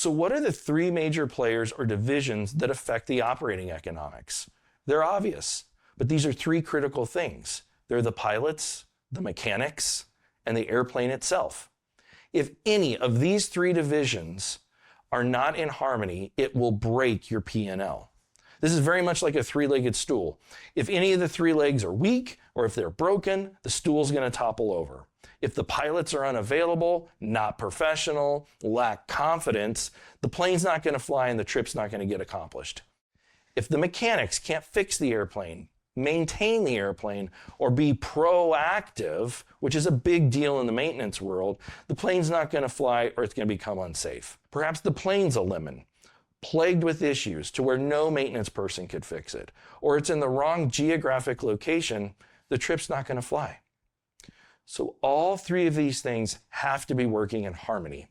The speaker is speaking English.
So what are the three major players or divisions that affect the operating economics? They're obvious, but these are three critical things. They're the pilots, the mechanics, and the airplane itself. If any of these three divisions are not in harmony, it will break your P&L. This is very much like a three-legged stool. If any of the three legs are weak, or if they're broken, the stool's going to topple over. If the pilots are unavailable, not professional, lack confidence, the plane's not going to fly and the trip's not going to get accomplished. If the mechanics can't fix the airplane, maintain the airplane, or be proactive, which is a big deal in the maintenance world, the plane's not going to fly or it's going to become unsafe. Perhaps the plane's a lemon, plagued with issues to where no maintenance person could fix it, or it's in the wrong geographic location, the trip's not going to fly. So all three of these things have to be working in harmony.